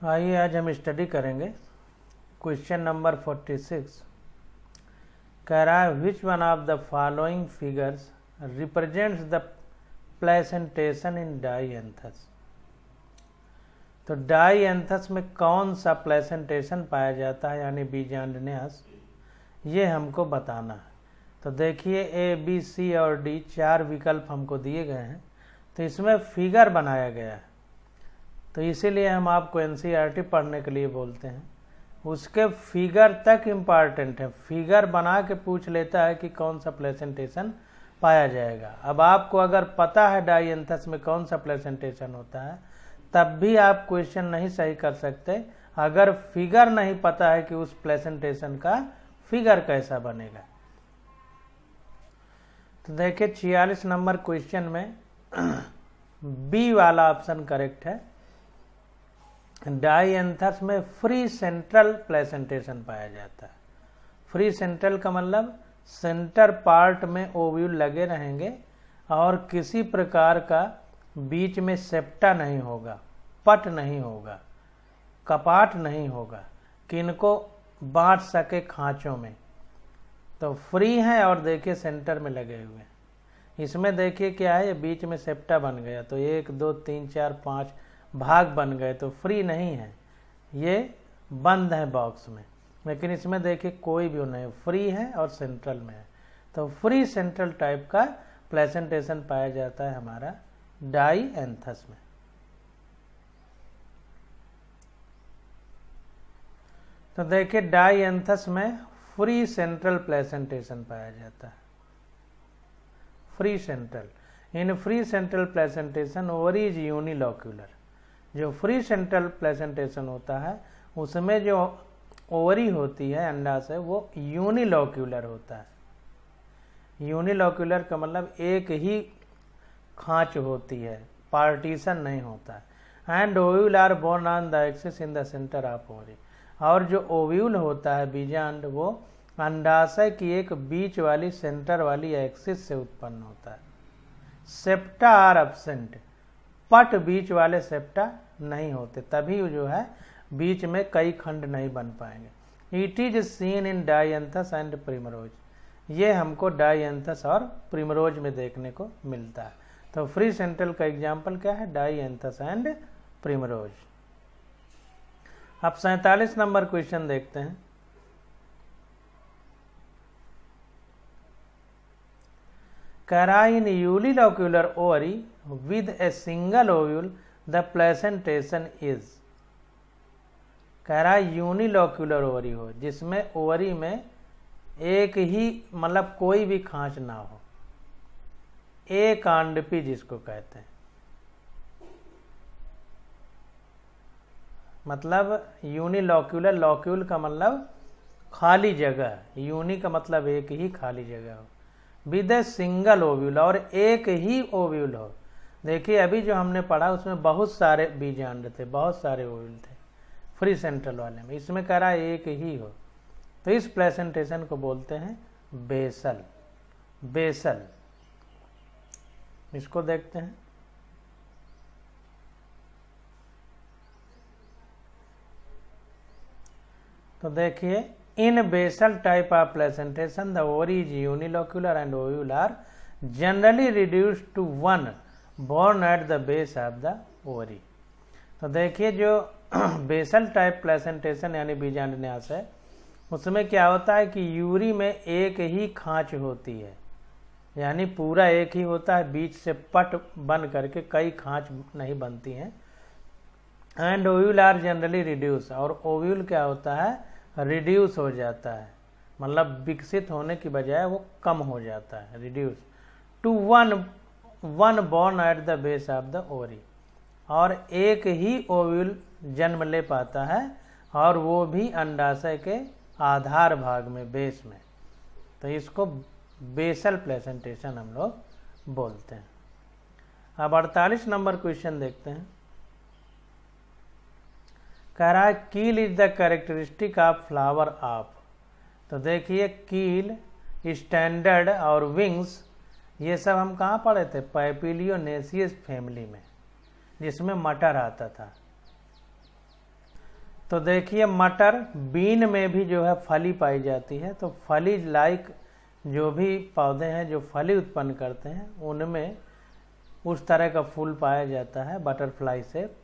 आइए आज हम स्टडी करेंगे क्वेश्चन नंबर 46। कह रहा है which one of the following figures represents the placentation in Dianthus. तो डाईएंथस में कौन सा प्लेसेंटेशन पाया जाता है यानी बीजांडन्यास, ये हमको बताना है। तो देखिए ए बी सी और डी चार विकल्प हमको दिए गए हैं, तो इसमें फिगर बनाया गया है, तो इसीलिए हम आपको एनसीईआरटी पढ़ने के लिए बोलते हैं। उसके फिगर तक इम्पॉर्टेंट है, फिगर बना के पूछ लेता है कि कौन सा प्लेसेंटेशन पाया जाएगा। अब आपको अगर पता है डाईएंथस में कौन सा प्लेसेंटेशन होता है, तब भी आप क्वेश्चन नहीं सही कर सकते अगर फिगर नहीं पता है कि उस प्लेसेंटेशन का फिगर कैसा बनेगा। तो देखिए 46 नंबर क्वेश्चन में बी वाला ऑप्शन करेक्ट है। डाईएंथस में फ्री सेंट्रल प्लेसेंटेशन पाया जाता है। फ्री सेंट्रल का मतलब सेंटर पार्ट में ओव्यूल लगे रहेंगे और किसी प्रकार का बीच में सेप्टा नहीं होगा, पट नहीं होगा, कपाट नहीं होगा कि इनको बांट सके खांचों में। तो फ्री है और देखिए सेंटर में लगे हुए हैं। इसमें देखिए क्या है, ये बीच में सेप्टा बन गया तो 1 2 3 4 5 भाग बन गए, तो फ्री नहीं है, ये बंद है बॉक्स में। लेकिन इसमें देखिए कोई भी नहीं, फ्री है और सेंट्रल में है, तो फ्री सेंट्रल टाइप का प्लेसेंटेशन पाया जाता है हमारा डाईएंथस में। तो देखिए डाईएंथस में फ्री सेंट्रल प्लेसेंटेशन पाया जाता है। Free central in free central placentation ovary is unilocular. जो फ्री सेंट्रल प्लेसेंटेशन होता है उसमें जो ओवरी होती है अंडाशय वो यूनिलोक्यूलर होता है। यूनिलोक्यूलर का मतलब एक ही खांच होती है, पार्टीशन नहीं होता है। And ovule are borne on the axis in the centre of ovary. और जो ओव्यूल होता है बीजांड वो अंडाशय की एक बीच वाली सेंटर वाली एक्सिस से उत्पन्न होता है। सेप्टा आर एब्सेंट, पट बीच वाले सेप्टा नहीं होते, तभी जो है बीच में कई खंड नहीं बन पाएंगे। It is seen in Dianthus and primrose. ये हमको डाईएंथस और प्रिमरोज में देखने को मिलता है। तो फ्री सेंट्रल का एग्जाम्पल क्या है, डाईएंथस एंड प्रिमरोज। अब 47 नंबर क्वेश्चन देखते हैं। कह रहा है in unilocular ovary with a single ovule the placentation is. कह रहा है यूनिलोक्यूलर ओवरी हो जिसमें ओवरी में एक ही मतलब कोई भी खांच ना हो, एकांडपी जिसको कहते हैं। मतलब यूनिलोक्यूलर, लॉक्यूल का मतलब खाली जगह, यूनि का मतलब एक ही खाली जगह हो, विद ए सिंगल ओव्यूल और एक ही ओव्यूल हो। देखिए अभी जो हमने पढ़ा उसमें बहुत सारे बीजांड थे, बहुत सारे ओव्यूल थे फ्री सेंट्रल वाले में, इसमें कह रहा है एक ही हो, तो इस प्लेसेंटेशन को बोलते हैं बेसल। बेसल इसको देखते हैं। तो देखिए in basal type of placentation the ovary is unilocular and ovule are generally reduced to one borne at the base of the ovary. तो देखिए जो बेसल टाइप प्लेसेंटेशन यानी बीजांडन्यास है उसमें क्या होता है कि यूरी में एक ही खांच होती है, यानी पूरा एक ही होता है, बीच से पट बन करके कई खांच नहीं बनती हैं। And ovule are generally reduce, और ओव्यूल क्या होता है, रिड्यूस हो जाता है, मतलब विकसित होने की बजाय वो कम हो जाता है, reduce to one borne at the base of the ovary. और एक ही ओव्यूल जन्म ले पाता है और वो भी अंडाशय के आधार भाग में, बेस में। तो इसको बेसल प्लेसेंटेशन हम लोग बोलते हैं। अब 48 नंबर क्वेश्चन देखते हैं। कह रहा है कील is the characteristic of flower of. तो देखिए कील, स्टैंडर्ड और विंग्स ये सब हम कहाँ पढ़े थे, पैपिलियोनेसियस फैमिली में, जिसमें मटर आता था। तो देखिए मटर, बीन में भी जो है फली पाई जाती है, तो फली लाइक जो भी पौधे हैं जो फली उत्पन्न करते हैं उनमें उस तरह का फूल पाया जाता है बटरफ्लाई शेप,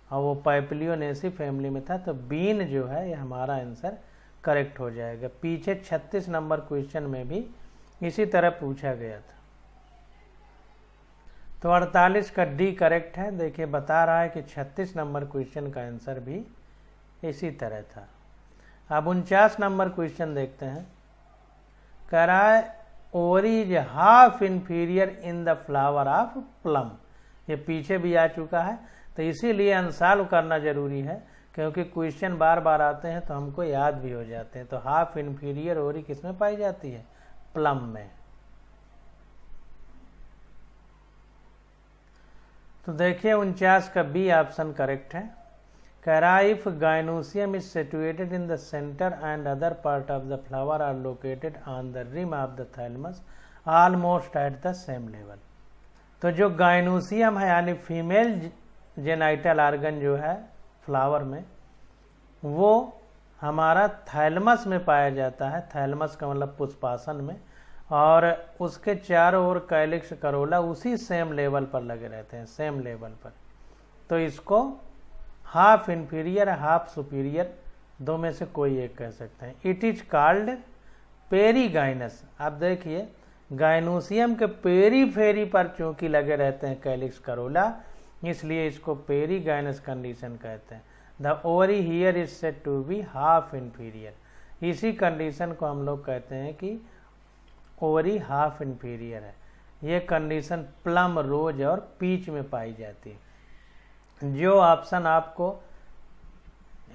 और वो पैप्लियोनेसी फैमिली में था। तो बीन जो है ये हमारा आंसर करेक्ट हो जाएगा। पीछे 36 नंबर क्वेश्चन में भी इसी तरह पूछा गया था। तो 48 का डी करेक्ट है। देखिए बता रहा है कि 36 नंबर क्वेश्चन का आंसर भी इसी तरह था। अब 49 नंबर क्वेश्चन देखते हैं। कह रहा है ओरी is half inferior in the flower of plum. ये पीछे भी आ चुका है, तो इसीलिए अनसॉल्व करना जरूरी है, क्योंकि क्वेश्चन बार बार आते हैं तो हमको याद भी हो जाते हैं। तो हाफ इंफीरियर ओरी किसमें पाई जाती है? प्लम में। तो देखिए 49 का बी ऑप्शन करेक्ट है। कह रहा है if gynoecium is situated in the centre and other part of the flower are located on the rim of the thalamus almost at the same level. तो जो गाइनोसियम है यानी फीमेल जेनाइटल ऑर्गन जो है फ्लावर में, वो हमारा thalamus में पाया जाता है। थैलमस का मतलब पुष्पासन में, और उसके चारों ओर कैलिक्स करोला उसी सेम लेवल पर लगे रहते हैं, सेम लेवल पर। तो इसको हाफ इंफीरियर हाफ सुपीरियर दो में से कोई एक कह सकते हैं। It is called perigynous. आप देखिए गाइनोसियम के पेरीफेरी पर चूंकि लगे रहते हैं कैलिक्स करोला, इसलिए इसको पेरीगाइनस कंडीशन कहते हैं। The ovary here is said to be half inferior. इसी कंडीशन को हम लोग कहते हैं कि ओवरी हाफ इंफीरियर है। ये कंडीशन प्लम, रोज और पीच में पाई जाती है। जो ऑप्शन आपको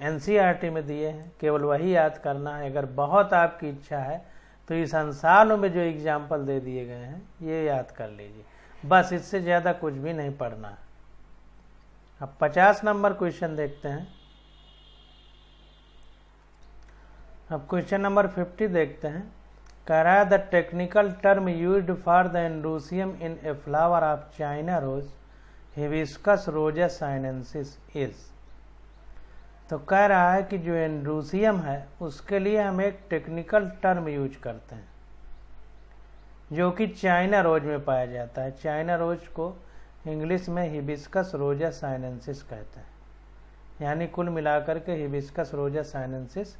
एनसीईआरटी में दिए हैं केवल वही याद करना है। अगर बहुत आपकी इच्छा है तो इस संसार में जो एग्जाम्पल दे दिए गए हैं ये याद कर लीजिए, बस इससे ज़्यादा कुछ भी नहीं पढ़ना है। अब 50 नंबर क्वेश्चन देखते हैं। अब क्वेश्चन नंबर 50 देखते हैं। कह रहा है the technical term used for the androecium in a flower of China rose hibiscus rosa sinensis is. तो कह रहा है कि जो एंड्रोसियम है उसके लिए हम एक टेक्निकल टर्म यूज करते हैं जो कि चाइना रोज में पाया जाता है। चाइना रोज को इंग्लिश में हिबिस्कस रोजेस साइनेंसिस कहते हैं, यानी कुल मिलाकर के हिबिस्कस रोजेस साइनेंसिस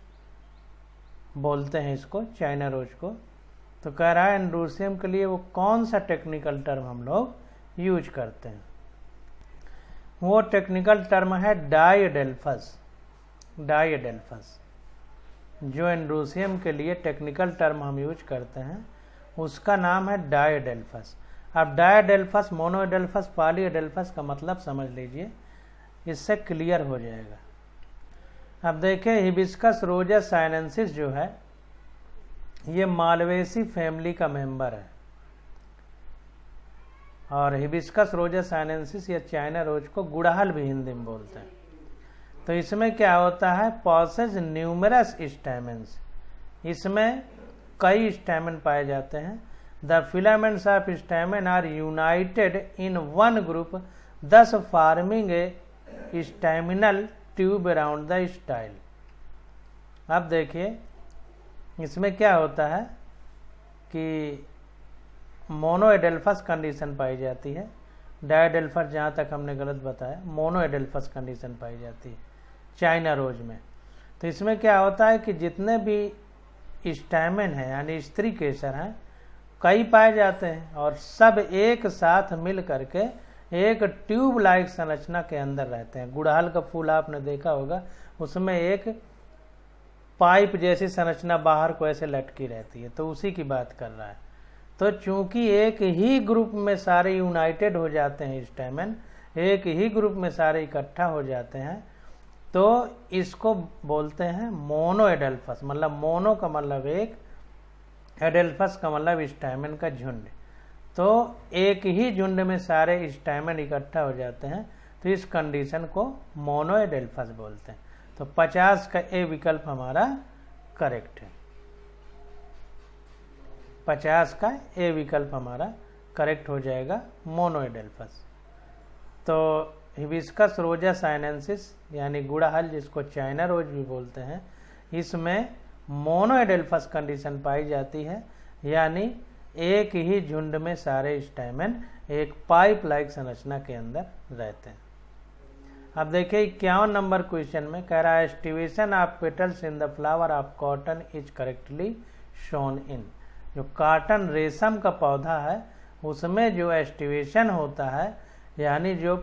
बोलते हैं इसको, चाइना रोज को। तो कह रहा है एंड्रोसियम के लिए वो कौन सा टेक्निकल टर्म हम लोग यूज करते हैं। वो टेक्निकल टर्म है डायडेल्फस। डायडेल्फस जो एंड्रोसियम के लिए टेक्निकल टर्म हम यूज करते हैं उसका नाम है डायडेल्फस। अब डायडेल्फस, मोनोएडेल्फस, पॉलीएडेल्फस का मतलब समझ लीजिए, इससे क्लियर हो जाएगा। अब देखिए हिबिस्कस रोजेस साइनेंसिस जो है ये मालवेसी फैमिली का मेंबर है, और हिबिस्कस रोजेस साइनेंसिस या चाइना रोज को गुड़हल भी हिंदी में बोलते हैं। तो इसमें क्या होता है, पॉसेज न्यूमरस स्टैमेंस, इसमें कई स्टैमेन पाए जाते हैं। The filaments of stamen are united in one group thus forming a staminal tube around the style. अब देखिए इसमें क्या होता है कि मोनोएडेल्फस कंडीशन पाई जाती है। डायडेल्फस जहाँ तक हमने गलत बताया, मोनोएडेल्फस कंडीशन पाई जाती है चाइना रोज में। तो इसमें क्या होता है कि जितने भी स्टैमेन हैं यानी स्त्री केसर हैं कई पाए जाते हैं, और सब एक साथ मिल करके एक ट्यूब लाइक संरचना के अंदर रहते हैं। गुड़हल का फूल आपने देखा होगा, उसमें एक पाइप जैसी संरचना बाहर को ऐसे लटकी रहती है, तो उसी की बात कर रहा है। तो चूंकि एक ही ग्रुप में सारे यूनाइटेड हो जाते हैं स्टैमेन, एक ही ग्रुप में सारे इकट्ठा हो जाते हैं, तो इसको बोलते हैं मोनोएडेल्फस। मतलब मोनो का मतलब एक, एडेल्फस का मतलब स्टैमेन का झुंड। तो एक ही झुंड में सारे स्टैमेन इकट्ठा हो जाते हैं, तो इस कंडीशन को मोनोएडेल्फस बोलते हैं। तो 50 का ए विकल्प हमारा करेक्ट है। 50 का ए विकल्प हमारा करेक्ट हो जाएगा, मोनोएडेल्फस। तो हिबिस्कस रोजा साइनेंसिस यानी गुड़हल जिसको चाइना रोज भी बोलते हैं, इसमें मोनोएडेल्फस कंडीशन पाई जाती है, यानी एक ही झुंड में सारे स्टैमेन एक पाइप लाइक संरचना के अंदर रहते हैं। अब देखिए 51 नंबर क्वेश्चन में कह रहा है aestivation of petals in the flower of cotton is correctly shown in. जो कॉटन रेशम का पौधा है उसमें जो एस्टिवेशन होता है यानी जो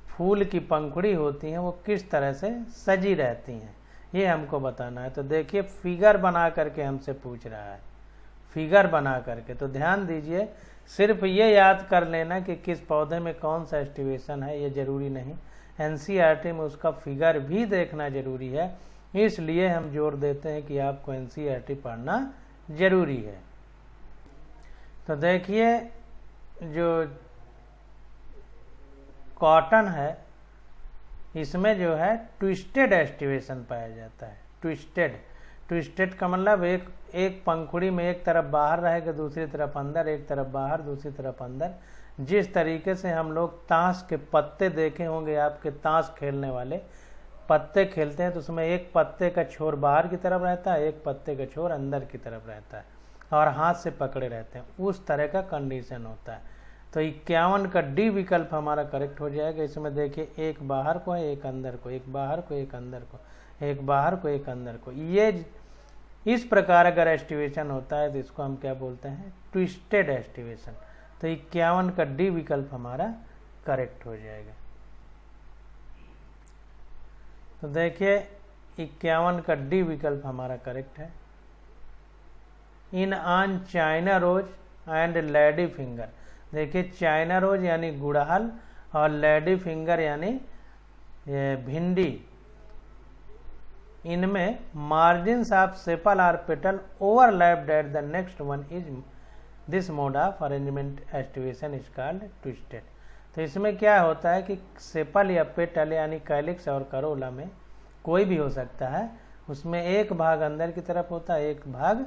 फूल की पंखुड़ी होती हैं वो किस तरह से सजी रहती हैं, ये हमको बताना है। तो देखिए फिगर बना करके हमसे पूछ रहा है, फिगर बना करके, तो ध्यान दीजिए, सिर्फ ये याद कर लेना कि किस पौधे में कौन सा एस्टिवेशन है ये जरूरी नहीं, एनसीईआरटी में उसका फिगर भी देखना जरूरी है। इसलिए हम जोर देते हैं कि आपको एनसीईआरटी पढ़ना जरूरी है। तो देखिए जो कॉटन है इसमें जो है ट्विस्टेड एस्टिवेशन पाया जाता है। ट्विस्टेड का मतलब एक पंखुड़ी में एक तरफ बाहर रहेगा दूसरी तरफ अंदर, एक तरफ बाहर दूसरी तरफ अंदर। जिस तरीके से हम लोग ताश के पत्ते देखे होंगे, आपके ताश खेलने वाले पत्ते खेलते हैं तो उसमें एक पत्ते का छोर बाहर की तरफ रहता है, एक पत्ते का छोर अंदर की तरफ रहता है और हाथ से पकड़े रहते हैं, उस तरह का कंडीशन होता है। तो 51 का डी विकल्प हमारा करेक्ट हो जाएगा। इसमें देखिए एक बाहर को है एक अंदर को, एक बाहर को एक अंदर को, एक बाहर को एक अंदर को, ये इस प्रकार अगर एस्टिवेशन होता है तो इसको हम क्या बोलते हैं, ट्विस्टेड एस्टिवेशन। तो 51 का डी विकल्प हमारा करेक्ट हो जाएगा। तो देखिए 51 का डी विकल्प हमारा करेक्ट है। In on China rose and lady finger, देखिए चाइना रोज यानी गुड़हल और लेडी फिंगर यानी भिंडी, इनमें margins of sepal or petal overlapped at the next one is this mode of arrangement aestivation is called twisted. तो इसमें क्या होता है कि सेपल या पेटल यानी कैलिक्स और करोला में कोई भी हो सकता है, उसमें एक भाग अंदर की तरफ होता है एक भाग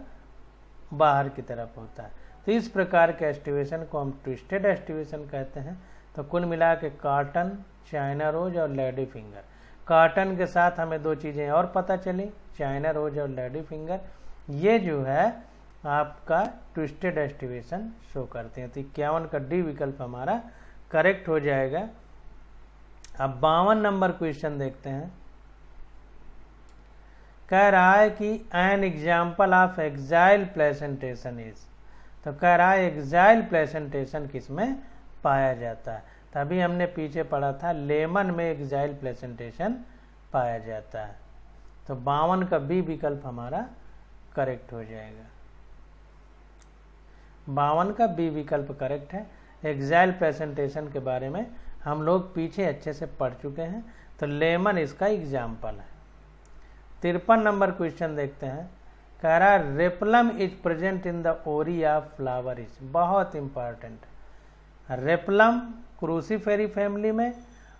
बाहर की तरफ होता है। तो इस प्रकार के एस्टिवेशन को हम ट्विस्टेड एस्टिवेशन कहते हैं। तो कुल मिला के कॉटन, चाइना रोज और लेडी फिंगर, कॉटन के साथ हमें दो चीजें और पता चली, चाइना रोज और लेडी फिंगर, ये जो है आपका ट्विस्टेड एस्टिवेशन शो करते हैं। तो 51 का डी विकल्प हमारा करेक्ट हो जाएगा। अब 52 नंबर क्वेश्चन देखते हैं। कह रहा है कि an example of exile placentation is, तो कह रहा है एक्साइल प्लेसेंटेशन किसमें पाया जाता है। तभी हमने पीछे पढ़ा था लेमन में एक्साइल प्लेसेंटेशन पाया जाता है। तो 52 का बी विकल्प हमारा करेक्ट हो जाएगा। 52 का बी विकल्प करेक्ट है। एक्साइल प्रेजेंटेशन के बारे में हम लोग पीछे अच्छे से पढ़ चुके हैं, तो लेमन इसका एग्जाम्पल है। 53 नंबर क्वेश्चन देखते हैं। कह रहा है रेपलम इज प्रेजेंट इन द ओरी ऑफ फ्लावर इज, बहुत इंपॉर्टेंट। रेपलम क्रूसीफेरी फैमिली में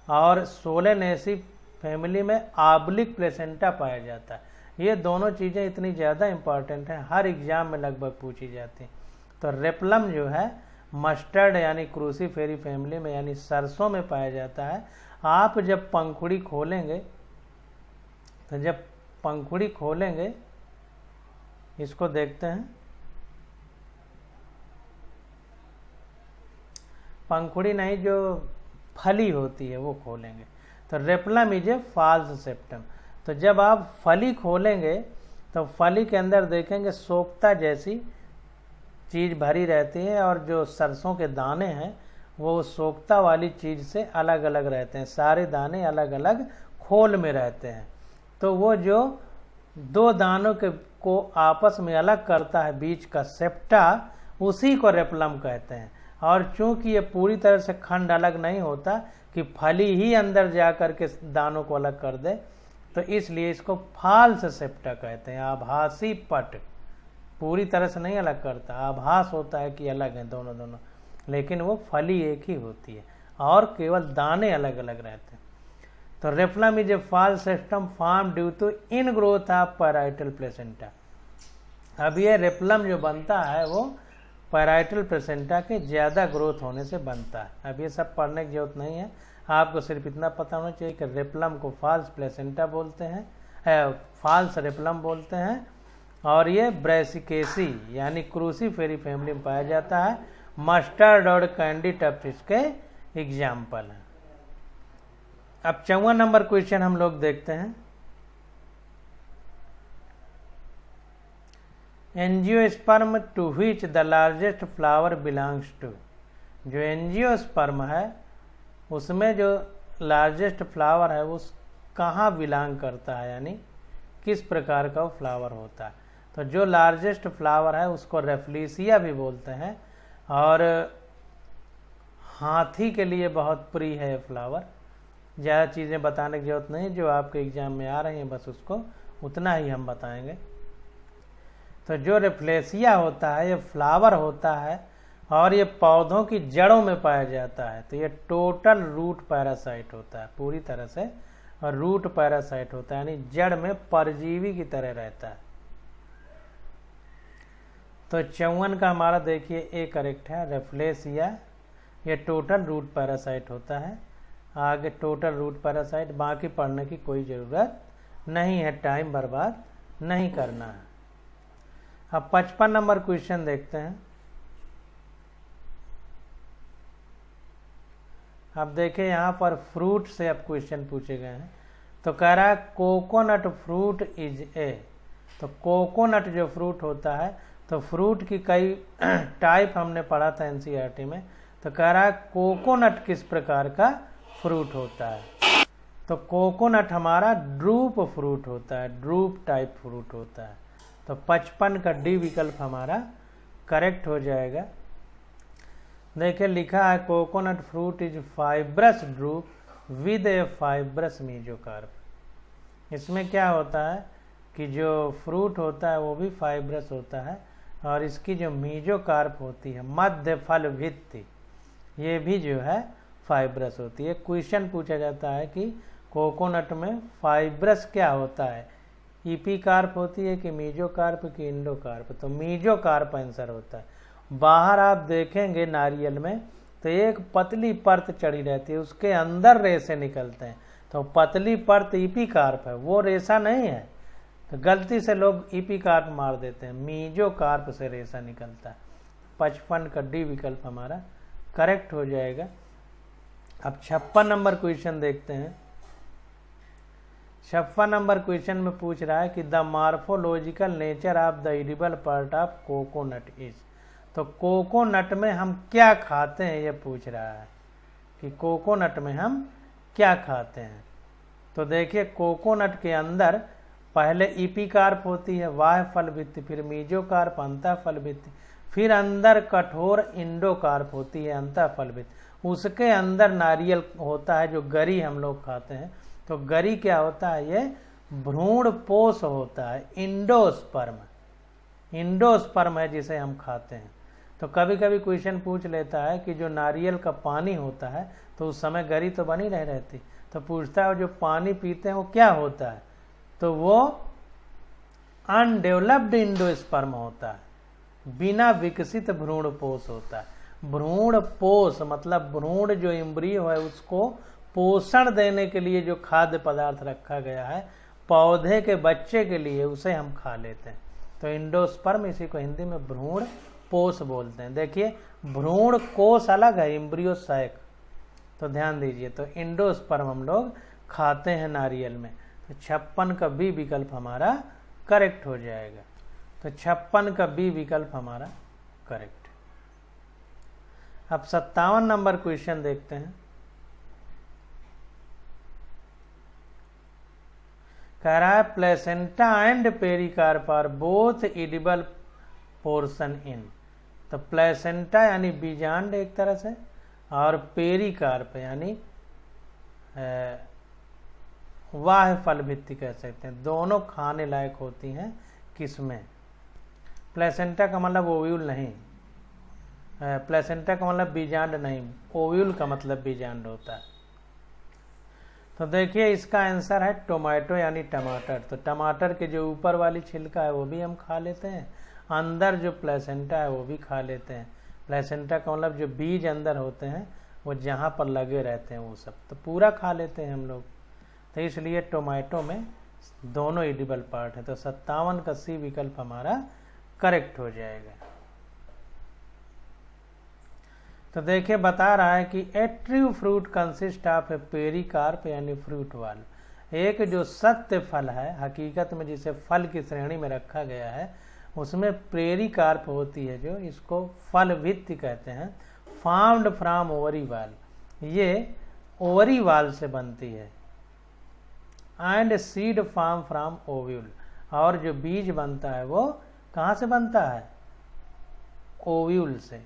और सोलेनेसी फैमिली में ऑब्लिक प्लेसेंटा पाया जाता है। ये दोनों चीज़ें इतनी ज़्यादा इंपॉर्टेंट हैं, हर एग्जाम में लगभग पूछी जाती हैं। तो रेपलम जो है मस्टर्ड यानी क्रूसीफेरी फैमिली में यानी सरसों में पाया जाता है। आप जब पंखुड़ी खोलेंगे तो जब पंखुड़ी खोलेंगे, इसको देखते हैं, पंखुड़ी नहीं जो फली होती है वो खोलेंगे, तो replum is a false septum. तो जब आप फली खोलेंगे तो फली के अंदर देखेंगे सोक्ता जैसी चीज भरी रहती है और जो सरसों के दाने हैं वो सोक्ता वाली चीज से अलग अलग रहते हैं, सारे दाने अलग अलग खोल में रहते हैं। तो वो जो दो दानों के को आपस में अलग करता है बीच का सेप्टा, उसी को रेपलम कहते हैं। और चूंकि ये पूरी तरह से खंड अलग नहीं होता कि फली ही अंदर जाकर के दानों को अलग कर दे, तो इसलिए इसको फॉल्स सेप्टा कहते हैं। आभासी पट, पूरी तरह से नहीं अलग करता, आभास होता है कि अलग है दोनों, लेकिन वो फली एक ही होती है और केवल दाने अलग अलग रहते हैं। तो replum is a false septum form due to ingrowth of parietal placenta. अब ये रेपलम जो बनता है वो पैराइटल प्लेसेंटा के ज्यादा ग्रोथ होने से बनता है। अब ये सब पढ़ने की जरूरत नहीं है, आपको सिर्फ इतना पता होना चाहिए कि रेपलम को फाल्स प्लेसेंटा बोलते हैं, फाल्स रेपलम बोलते हैं, और ये ब्रेसिकेसी यानी क्रूसीफेरी फैमिली में पाया जाता है। मस्टर्ड और कैंडी टप्स इसके एग्जाम्पल हैं। अब 54 नंबर क्वेश्चन हम लोग देखते हैं। Angiosperm to which the largest flower belongs to. जो एंजियोस्पर्म है उसमें जो लार्जेस्ट फ्लावर है वो कहाँ बिलोंग करता है, यानी किस प्रकार का वो फ्लावर होता है। तो जो लार्जेस्ट फ्लावर है उसको रेफ्लिसिया भी बोलते हैं, और हाथी के लिए बहुत प्रिय है फ्लावर। ज़्यादा चीज़ें बताने की जरूरत नहीं, जो आपके एग्जाम में आ रही हैं बस उसको उतना ही हम बताएंगे। तो जो रेफ्लेसिया होता है ये फ्लावर होता है और ये पौधों की जड़ों में पाया जाता है। तो ये टोटल रूट पैरासाइट होता है पूरी तरह से, और रूट पैरासाइट होता है यानी जड़ में परजीवी की तरह रहता है। तो 54 का हमारा देखिए ए करेक्ट है, रेफ्लेसिया ये टोटल रूट पैरासाइट होता है। आगे टोटल रूट पैरासाइट, बाकी पढ़ने की कोई ज़रूरत नहीं है, टाइम बर्बाद नहीं करना है। अब 55 नंबर क्वेश्चन देखते हैं। अब देखें यहाँ पर फ्रूट से अब क्वेश्चन पूछे गए हैं। तो कह रहा है कोकोनट फ्रूट इज ए। तो कोकोनट जो फ्रूट होता है, तो फ्रूट की कई टाइप हमने पढ़ा था एनसीईआरटी में। तो कह रहा है कोकोनट किस प्रकार का फ्रूट होता है। तो कोकोनट हमारा ड्रूप फ्रूट होता है, ड्रूप टाइप फ्रूट होता है। तो 55 का डी विकल्प हमारा करेक्ट हो जाएगा। देखिए लिखा है coconut fruit is fibrous drupe with A fibrous mesocarp. इसमें क्या होता है कि जो फ्रूट होता है वो भी फाइब्रस होता है, और इसकी जो मीजोकार्प होती है मध्य फल भित्ति, ये भी जो है फाइब्रस होती है। क्वेश्चन पूछा जाता है कि कोकोनट में फाइब्रस क्या होता है, ईपीकार्प होती है कि मीजोकार्प की इंडोकार्प। तो मीजोकार्प आंसर होता है। बाहर आप देखेंगे नारियल में तो एक पतली परत चढ़ी रहती है, उसके अंदर रेसे निकलते हैं। तो पतली परत ईपीकार्प है, वो रेसा नहीं है। तो गलती से लोग ईपीकार्प मार देते हैं, मीजोकार्प से रेसा निकलता है। 55 का डी विकल्प हमारा करेक्ट हो जाएगा। अब 56 नंबर क्वेश्चन देखते हैं। 56 नंबर क्वेश्चन में पूछ रहा है कि the morphological nature of the edible part of coconut is. तो कोकोनट में हम क्या खाते हैं ये पूछ रहा है कि कोकोनट में हम क्या खाते हैं। तो देखिए कोकोनट के अंदर पहले ईपीकार्प होती है, वाह फल भित्ति, फिर मीजोकार्प अंतः फल भित्ति, फिर अंदर कठोर इंडोकार्प होती है अंतः फल भित्ति। उसके अंदर नारियल होता है जो गरी हम लोग खाते हैं। तो गरी क्या होता है, ये भ्रूण पोष होता है, इंडोस्पर्म, इंडोस्पर्म है जिसे हम खाते हैं। तो कभी कभी क्वेश्चन पूछ लेता है कि जो नारियल का पानी होता है तो उस समय गरी तो बनी नहीं रहती, तो पूछता है जो पानी पीते हैं वो क्या होता है। तो वो अनडेवलप्ड इंडोस्पर्म होता है, बिना विकसित भ्रूण पोष होता है। भ्रूण पोष मतलब भ्रूण जो एम्ब्रियो है उसको पोषण देने के लिए जो खाद्य पदार्थ रखा गया है पौधे के बच्चे के लिए, उसे हम खा लेते हैं। तो इंडोस्पर्म, इसी को हिंदी में भ्रूण पोष बोलते हैं। देखिए भ्रूण कोष अलग है, एम्ब्रियो सैक। तो ध्यान दीजिए, तो इंडोस्पर्म हम लोग खाते हैं नारियल में। तो 56 का बी विकल्प हमारा करेक्ट हो जाएगा। तो 56 का बी विकल्प हमारा करेक्ट। अब 57 नंबर क्वेश्चन देखते हैं। कह रहा है placenta and pericarp are both edible portion in. तो प्लेसेंटा यानी बीजांड एक तरह से, और पेरिकार्प यानी वाह फल भित्ति कह सकते हैं, दोनों खाने लायक होती हैं। किसमें? प्लेसेंटा का मतलब ओव्यूल नहीं, प्लेसेंटा का मतलब बीजांड नहीं, ओव्यूल का मतलब बीजांड होता है। तो देखिए इसका आंसर है टोमेटो यानी टमाटर। तो टमाटर के जो ऊपर वाली छिलका है वो भी हम खा लेते हैं, अंदर जो प्लेसेंटा है वो भी खा लेते हैं। प्लेसेंटा का मतलब जो बीज अंदर होते हैं वो जहाँ पर लगे रहते हैं वो सब तो पूरा खा लेते हैं हम लोग। तो इसलिए टोमेटो में दोनों एडिबल पार्ट है। तो 57 का सी विकल्प हमारा करेक्ट हो जाएगा। तो देखिए बता रहा है कि a true fruit consist of a pericarp यानी फ्रूट वाल। एक जो सत्य फल है, हकीकत में जिसे फल की श्रेणी में रखा गया है, उसमें पेरिकार्प होती है, जो इसको फल भित्ति कहते हैं। फार्म्ड फ्रॉम ओवरी वाल, ये ओवरी वाल से बनती है। And seed form from ovule, और जो बीज बनता है वो कहाँ से बनता है? ओव्यूल से,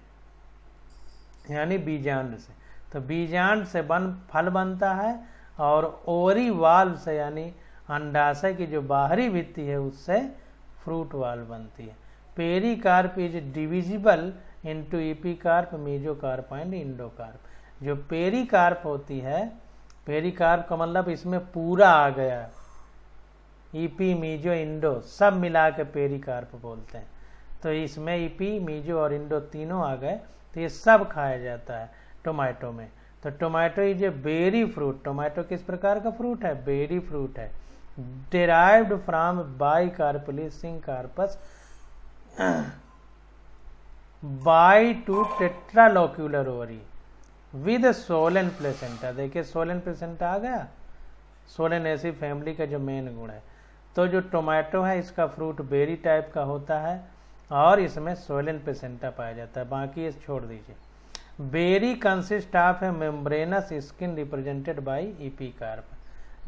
यानी बीजांड से। तो बीजांड से फल बनता है, और ओवरी वाल से यानी अंडाशय की जो बाहरी भित्ति है उससे फ्रूट वाल बनती है। Pericarp is divisible into epicarp, mesocarp and endocarp. जो पेरिकार्प होती है, पेरिकार्प का मतलब इसमें पूरा आ गया, ईपी मीजो इंडो सब मिला के पेरिकार्प बोलते हैं। तो इसमें ईपी मीजो और इंडो तीनों आ गए, तो ये सब खाया जाता है टोमेटो में। तो tomato is a berry fruit. Tomato किस प्रकार का फ्रूट है? बेरी फ्रूट है। Derived from bicarpellary syncarpous bi to tetralocular ovary with swollen placenta. देखिए सोलन प्लेसेंटा आ गया। सोलन ऐसी फैमिली का जो मेन गुण है। तो जो टोमेटो है इसका फ्रूट बेरी टाइप का होता है, और इसमें सोलन प्लेसेंटा पाया जाता है। बाकी ये छोड़ दीजिए। Berry consist of a membranous skin represented by epicarp.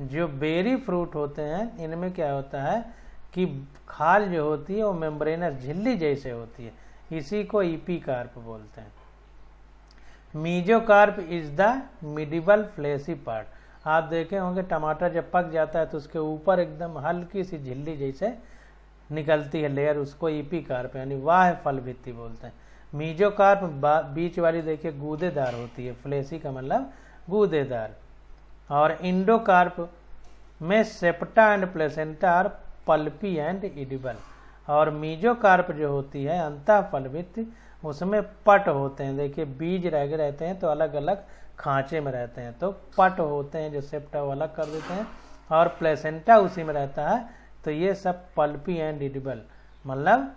जो बेरी फ्रूट होते हैं इनमें क्या होता है कि खाल जो होती है वो मेम्ब्रेनस झिल्ली जैसे होती है, इसी को एपिकार्प बोलते हैं। Mesocarp is the edible fleshy part. आप देखे होंगे टमाटर जब पक जाता है तो उसके ऊपर एकदम हल्की सी झिल्ली जैसे निकलती है लेयर, उसको एपिकार्प यानी वाह फल भित्ति बोलते हैं। मेसोकार्प बीच वाली देखिए गूदेदार होती है, फ्लेशी का मतलब गूदेदार। और इंडोकार्प में septa and placenta are pulpy and edible. और मेसोकार्प जो होती है अंतः फलभित्ति, उसमें पट होते हैं। देखिए बीज रह रहते हैं तो अलग अलग खांचे में रहते हैं, तो पट होते हैं जो सेप्टा वो अलग कर देते हैं, और प्लेसेंटा उसी में रहता है। तो ये सब पल्पी एंड एडिबल मतलब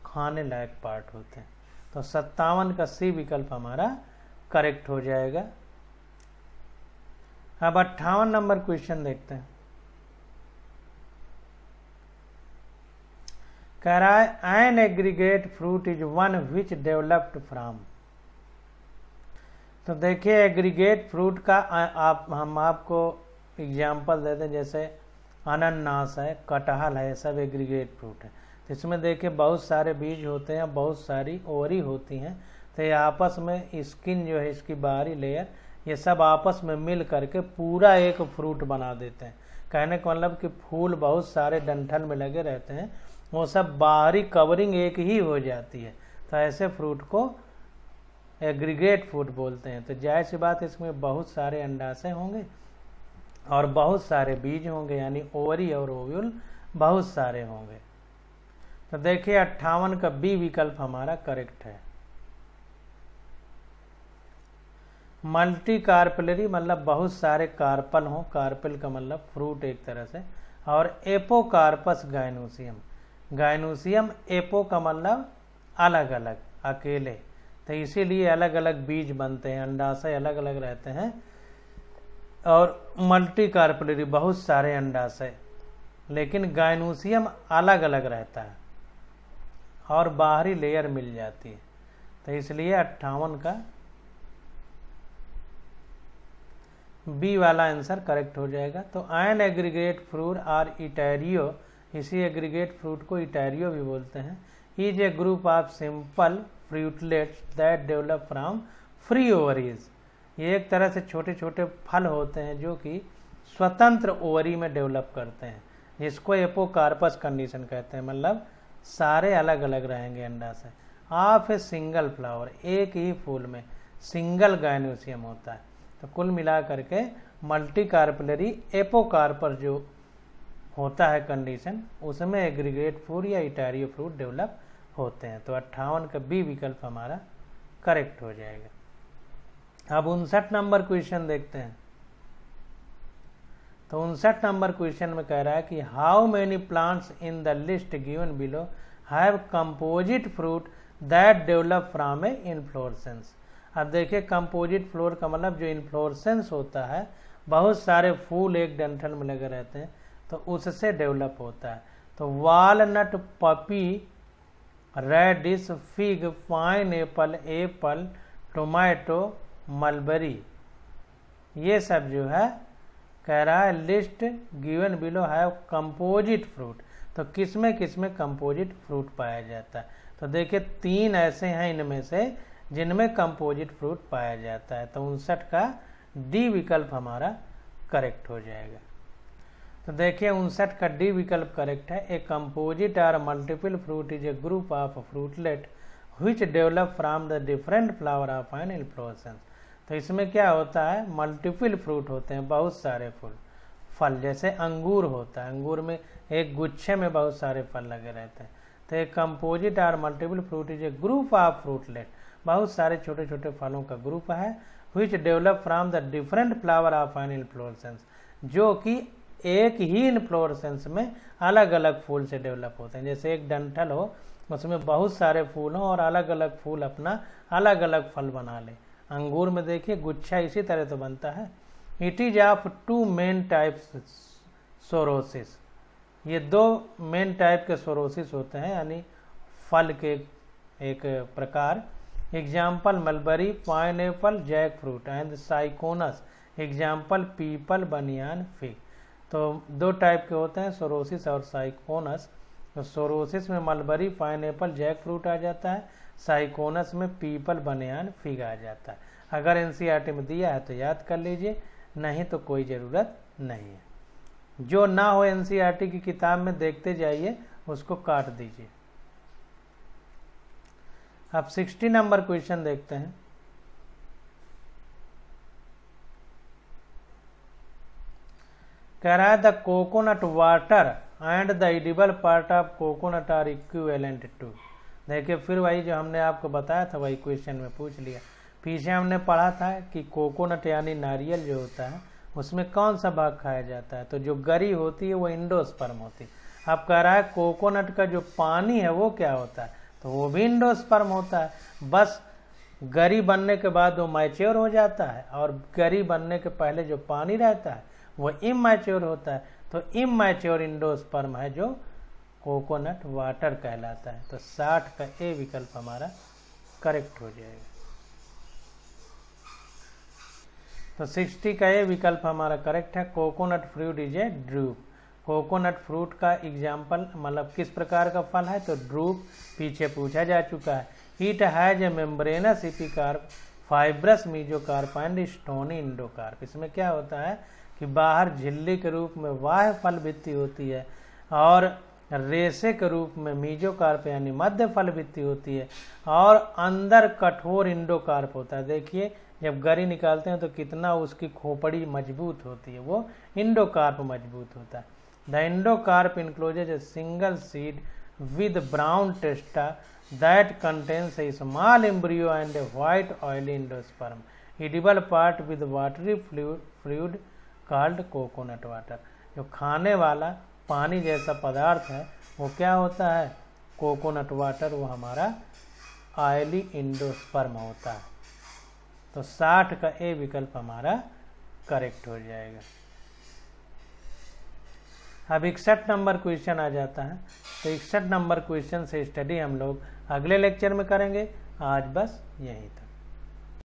खाने लायक पार्ट होते हैं। तो 57 का सी विकल्प हमारा करेक्ट हो जाएगा। अब 58 नंबर क्वेश्चन देखते हैं। कह रहा है N aggregate fruit is one which developed from. तो देखिए एग्रीगेट फ्रूट का हम आपको एग्जाम्पल देते हैं, जैसे अनानास है, कटहल है, सब एग्रीगेट फ्रूट है। तो इसमें देखिए बहुत सारे बीज होते हैं, बहुत सारी ओवरी होती हैं। तो ये आपस में स्किन जो है इसकी बाहरी लेयर, ये सब आपस में मिल करके पूरा एक फ्रूट बना देते हैं। कहने का मतलब कि फूल बहुत सारे डंठल में लगे रहते हैं, वो सब बाहरी कवरिंग एक ही हो जाती है। तो ऐसे फ्रूट को एग्रीगेट फ्रूट बोलते हैं। तो जाहिर सी बात इसमें बहुत सारे अंडाशय होंगे और बहुत सारे बीज होंगे, यानी ओवरी और ओव्यूल बहुत सारे होंगे। तो देखिए 58 का बी विकल्प हमारा करेक्ट है। मल्टी कार्पलरी मतलब बहुत सारे कार्पल हों, कार्पल का मतलब फ्रूट एक तरह से। और एपोकार्पस गाइनोसियम, गाइनोसियम एपो का मतलब अलग अलग अकेले, तो इसीलिए अलग अलग बीज बनते हैं, अंडाशय अलग अलग रहते हैं। और मल्टी कार्पलरी बहुत सारे अंडाशय, लेकिन गाइनोसियम अलग अलग रहता है और बाहरी लेयर मिल जाती है। तो इसलिए 58 का बी वाला आंसर करेक्ट हो जाएगा। तो an aggregate fruit or etaerio, इसी एग्रीगेट फ्रूट को इटैरियो भी बोलते हैं, is a group of simple fruitlets that develop from free ovaries. ये एक तरह से छोटे छोटे फल होते हैं जो कि स्वतंत्र ओवरी में डेवलप करते हैं, जिसको एपोकार्पस कंडीशन कहते हैं। मतलब सारे अलग अलग रहेंगे अंडाशय। ऑफ ए सिंगल फ्लावर, एक ही फूल में सिंगल गाइनोसियम होता है। तो कुल मिला करके मल्टी कार्पलरी एपोकार्पस जो होता है कंडीशन, उसमें एग्रीगेट फ्रूट या इटैरियो फ्रूट डेवलप होते हैं। तो 58 का बी विकल्प हमारा करेक्ट हो जाएगा। अब 59 नंबर क्वेश्चन देखते हैं। तो 59 नंबर क्वेश्चन में कह रहा है कि how many plants in the list given below have composite fruit that develop from A inflorescence. अब देखिए कंपोजिट फ्लोर का मतलब जो इन्फ्लोरेसेंस होता है, बहुत सारे फूल एक डंठल में लगे रहते हैं तो उससे डेवलप होता है। तो walnut, poppy, radish, fig, pineapple, apple, tomato, mulberry, ये सब जो है कह रहा है list given below have composite fruit. तो किसमें किसमें कंपोजिट फ्रूट पाया जाता है? तो देखिए 3 ऐसे हैं इनमें से जिनमें कंपोजिट फ्रूट पाया जाता है। तो 59 का डी विकल्प हमारा करेक्ट हो जाएगा। तो देखिए 59 का डी विकल्प करेक्ट है। A composite or multiple fruit is a group of fruitlet which develop from the different flower of an inflorescence. तो इसमें क्या होता है, मल्टीपल फ्रूट होते हैं, बहुत सारे फल। जैसे अंगूर होता है, अंगूर में एक गुच्छे में बहुत सारे फल लगे रहते हैं। तो एक composite or multiple fruit is a group of fruitlet, बहुत सारे छोटे छोटे फलों का ग्रुप है। Which develop from the different flower of an inflorescence, जो कि एक ही इन्फ्लोरेसेंस में अलग अलग फूल से डेवलप होते हैं। जैसे एक डंठल हो, उसमें बहुत सारे फूल हों और अलग अलग फूल अपना अलग अलग फल बना ले। अंगूर में देखिए गुच्छा इसी तरह तो बनता है। It is of 2 main types sorosis, ये 2 मेन टाइप के सोरोसिस होते हैं, यानी फल के एक प्रकार। Example mulberry, pineapple, jackfruit and syconus. Example peepal, banyan, fig. तो 2 टाइप के होते हैं, सोरोसिस और साइकोनस। तो सोरोसिस में mulberry, pineapple, jackfruit आ जाता है। साइकोनस में पीपल, बनियान, फिग आ जाता है। अगर एनसीईआरटी में दिया है तो याद कर लीजिए, नहीं तो कोई ज़रूरत नहीं है। जो ना हो एनसीईआरटी की किताब में देखते जाइए, उसको काट दीजिए। अब 60 नंबर क्वेश्चन देखते हैं। कह रहा है the coconut water and the edible part of coconut are equivalent to. देखिए फिर वही जो हमने आपको बताया था वही क्वेश्चन में पूछ लिया। पीछे हमने पढ़ा था कि कोकोनट यानी नारियल जो होता है उसमें कौन सा भाग खाया जाता है, तो जो गरी होती है वो इंडोस्पर्म होती है। अब कह रहा है कोकोनट का जो पानी है वो क्या होता है, तो वो भी इंडोस्पर्म होता है। बस गरी बनने के बाद वो मैच्योर हो जाता है और गरी बनने के पहले जो पानी रहता है वो इमैच्योर होता है। तो इमैच्योर इंडोस्पर्म है जो कोकोनट वाटर कहलाता है। तो 60 का ए विकल्प हमारा करेक्ट हो जाएगा। तो 60 का ए विकल्प हमारा करेक्ट है। Coconut fruit is A drupe. Coconut fruit का एग्जाम्पल मतलब किस प्रकार का फल है, तो ड्रूप पीछे पूछा जा चुका है। It has a membranes epicarp, fibrous mesocarp and stony endocarp. इसमें क्या होता है कि बाहर झिल्ली के रूप में वाह्य फल भित्ति होती है और रेशे के रूप में मीजोकार्प यानी मध्य फल भित्ति होती है और अंदर कठोर इंडोकार्प होता है। देखिए जब गरी निकालते हैं तो कितना उसकी खोपड़ी मजबूत होती है, वो इंडोकार्प मजबूत होता है। The endocarp encloses a single seed with brown testa that contains a small embryo and a white oily endosperm, edible part with watery fluid called coconut water. जो खाने वाला पानी जैसा पदार्थ है वो क्या होता है, कोकोनट वाटर, वो हमारा ऑयली इंडोस्पर्म होता है। तो 60 का ए विकल्प हमारा करेक्ट हो जाएगा। अब 61 नंबर क्वेश्चन आ जाता है। तो 61 नंबर क्वेश्चन से स्टडी हम लोग अगले लेक्चर में करेंगे। आज बस यहीं तक।